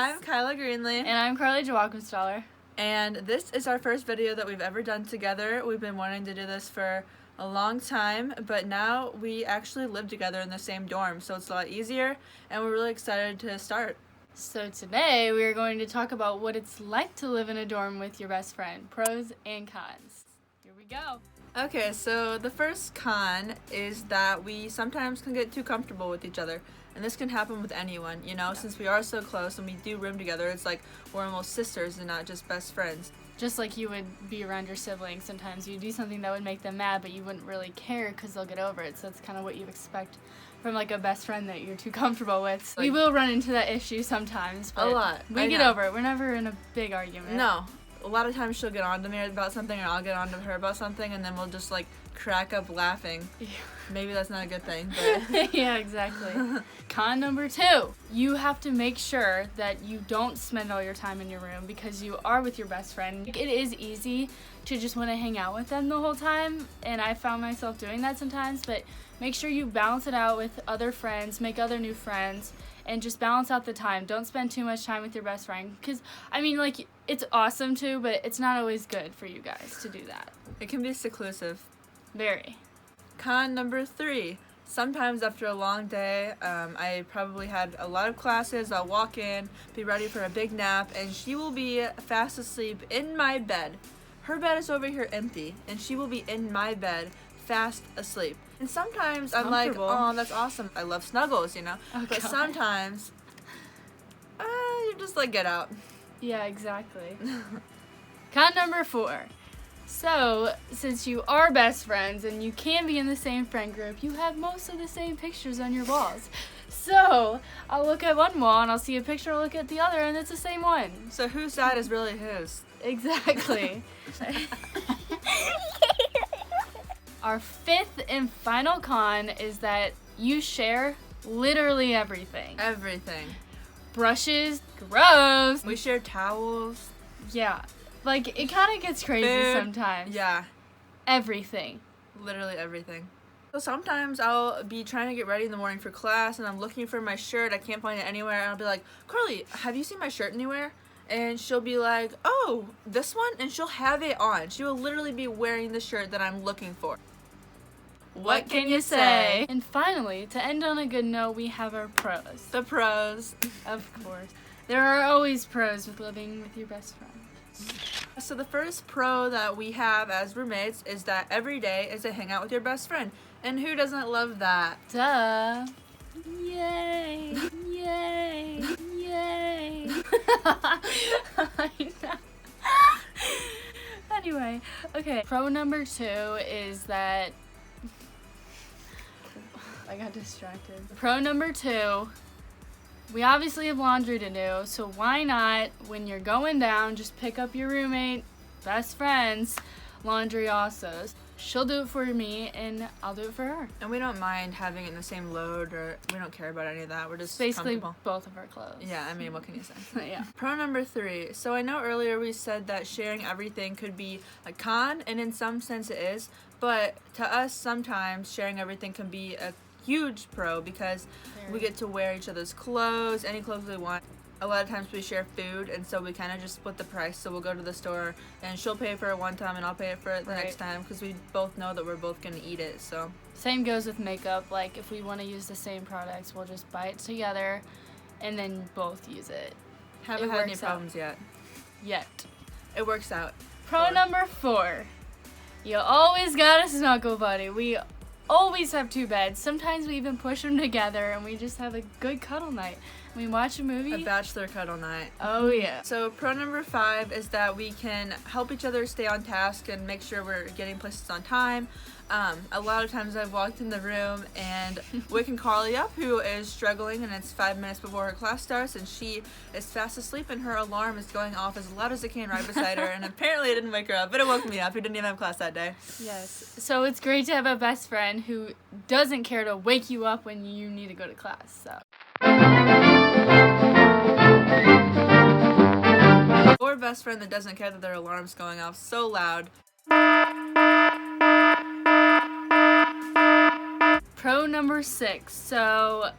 I'm Kyla Greenlee. And I'm Carly Jawakimstaller. And this is our first video that we've ever done together. We've been wanting to do this for a long time, but now we actually live together in the same dorm, so it's a lot easier, and we're really excited to start. So today we are going to talk about what it's like to live in a dorm with your best friend, pros and cons. Here we go. Okay, so the first con is that we sometimes can get too comfortable with each other. And this can happen with anyone, since we are so close and we do room together, it's like we're almost sisters and not just best friends. Just like you would be around your siblings, sometimes you do something that would make them mad, but you wouldn't really care because they'll get over it. So that's kind of what you expect from like a best friend that you're too comfortable with. We will run into that issue sometimes, but a lot. We get over it. We're never in a big argument. No. A lot of times she'll get on to me about something, or I'll get on to her about something, and then we'll just like crack up laughing. Maybe that's not a good thing, but yeah, exactly. Con number 2, you have to make sure that you don't spend all your time in your room because you are with your best friend. It is easy to just want to hang out with them the whole time, and I found myself doing that sometimes, but make sure you balance it out with other friends, make other new friends, and just balance out the time. Don't spend too much time with your best friend because, it's awesome too, but it's not always good for you guys to do that. It can be seclusive. Very. Con number 3. Sometimes after a long day, I probably had a lot of classes. I'll walk in, be ready for a big nap, and she will be fast asleep in my bed. Her bed is over here empty, and she will be in my bed fast asleep. And sometimes I'm like, oh, that's awesome. I love snuggles, Oh, but God. sometimes you're just like, get out. Yeah, exactly. Con number 4. So, since you are best friends and you can be in the same friend group, you have most of the same pictures on your walls. So, I'll look at one wall and I'll see a picture, I'll look at the other, and it's the same one. So whose side is really whose? Exactly. Our 5th and final con is that you share literally everything. Everything. Brushes, gross. We share towels. Yeah. Like, it kind of gets crazy Food. sometimes. Yeah. Everything. Literally everything. So sometimes I'll be trying to get ready in the morning for class, and I'm looking for my shirt. I can't find it anywhere, and I'll be like, Carly, have you seen my shirt anywhere? And she'll be like, oh, this one? And she'll have it on. She will literally be wearing the shirt that I'm looking for. What can you say? And finally, to end on a good note, we have our pros. The pros. Of course. There are always pros with living with your best friend. So the first pro that we have as roommates is that every day is a hangout with your best friend. And who doesn't love that? Duh. Yay. Yay. Yay. I know. Anyway, okay. Pro number 2 is that I got distracted. Pro number 2, we obviously have laundry to do, so why not, when you're going down, just pick up your roommate, best friend's laundry also. She'll do it for me, and I'll do it for her. And we don't mind having it in the same load, or we don't care about any of that. We're just basically comfortable. Both of our clothes. Yeah, what can you say? Yeah. Pro number 3. So I know earlier we said that sharing everything could be a con, and in some sense it is, but to us sometimes sharing everything can be a huge pro because we get to wear each other's clothes, any clothes we want. A lot of times we share food, and so we kind of just split the price. So we'll go to the store, and she'll pay for it one time, and I'll pay it for it the next time because we both know that we're both going to eat it. So same goes with makeup. Like, if we want to use the same products, we'll just buy it together and then both use it. Haven't had any problems yet. It works out. Pro number 4. You always got a snuggle buddy. We always have 2 beds. Sometimes we even push them together and we just have a good cuddle night. We watch a movie. A bachelor cuddle night. Oh, yeah. So pro number 5 is that we can help each other stay on task and make sure we're getting places on time. A lot of times I've walked in the room and waking Carly up, who is struggling, and it's 5 minutes before her class starts, and she is fast asleep, and her alarm is going off as loud as it can right beside her, and apparently it didn't wake her up, but it woke me up. Who didn't even have class that day. Yes. So it's great to have a best friend who doesn't care to wake you up when you need to go to class. So. Or a best friend that doesn't care that their alarm's going off so loud. Pro number 6. So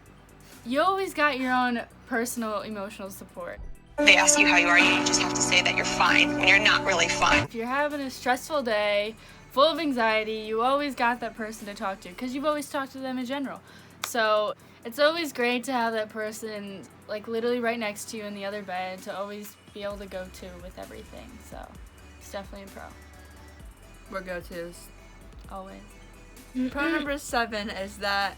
you always got your own personal emotional support. they ask you how you are, you just have to say that you're fine when you're not really fine. If you're having a stressful day, full of anxiety, you always got that person to talk to because you've always talked to them in general. So it's always great to have that person like literally right next to you in the other bed to always be able to go to with everything. So it's definitely a pro. We're go-tos. Always. Pro number 7 is that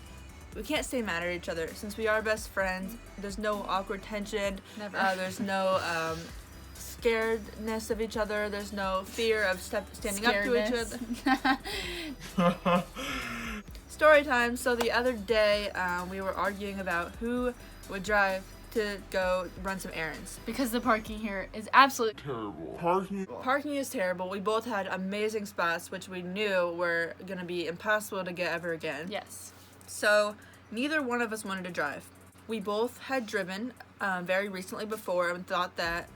we can't stay mad at each other. Since we are best friends, there's no awkward tension. Never. There's no scaredness of each other. There's no fear of standing up to each other. Story time. So the other day, we were arguing about who would drive to go run some errands. Because the parking here is absolutely Terrible. Parking is terrible. We both had amazing spots, which we knew were going to be impossible to get ever again. yes. So neither one of us wanted to drive. We both had driven very recently before and thought that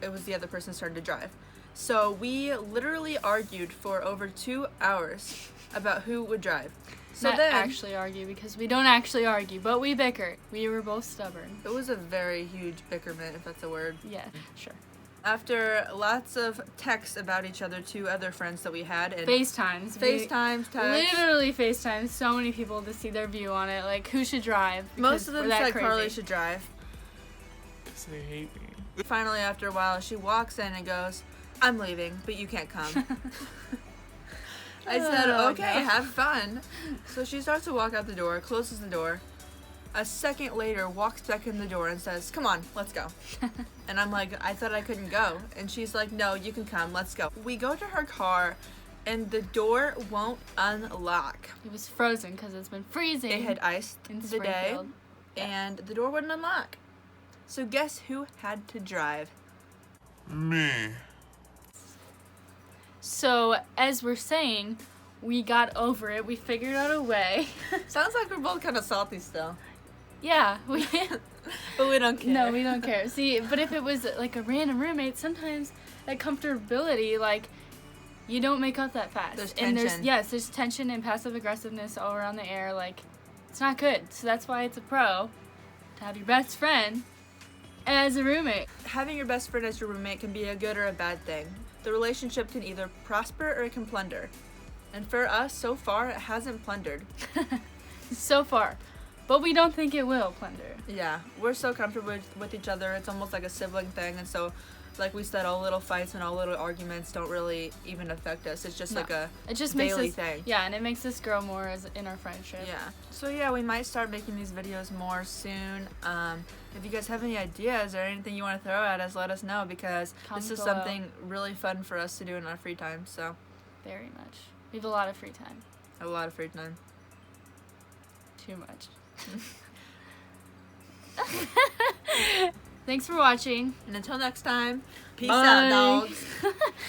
it was the other person's turn to drive. So we literally argued for over 2 hours about who would drive. So Not then actually argue because we don't actually argue, but we bicker. We were both stubborn. it was a very huge bickerment, if that's a word. Yeah, sure. After lots of texts about each other to other friends that we had and FaceTimes. FaceTimes, texts. Literally FaceTime so many people to see their view on it. Like, who should drive? Most because of we're them that said crazy. Carly should drive. Yes, they hate me. Finally, after a while, she walks in and goes, "I'm leaving, but you can't come." I said, Oh, "Okay, no. have fun." So she starts to walk out the door, closes the door. A second later, walks back in the door and says, "Come on, let's go." And I'm like, "I thought I couldn't go." And she's like, "No, you can come, let's go." We go to her car, and the door won't unlock. It was frozen because it's been freezing. It had iced in the day, Springfield. Yeah. and the door wouldn't unlock. So guess who had to drive? Me. So, as we're saying, we got over it. We figured out a way. Sounds like we're both kind of salty still. Yeah, we. But we don't care. No, we don't care. See, but if it was like a random roommate, sometimes that comfortability, like, you don't make up that fast. There's And tension. there's tension and passive aggressiveness all around the air. Like, it's not good. So that's why it's a pro to have your best friend as a roommate. Having your best friend as your roommate can be a good or a bad thing. The relationship can either prosper or it can plunder. And for us, so far, it hasn't plundered. So far. But we don't think it will plunder. Yeah, we're so comfortable with each other. It's almost like a sibling thing. And so, like we said, all little fights and all little arguments don't really even affect us. It's just No. like a It just daily makes us, thing. Yeah, and it makes us grow more as in our friendship. Yeah. So yeah, we might start making these videos more soon. If you guys have any ideas or anything you want to throw at us, let us know because Comment this is below. something really fun for us to do in our free time. So, Very much. We have a lot of free time. a lot of free time. Too much. Thanks for watching. And until next time, peace Bye. out, dogs.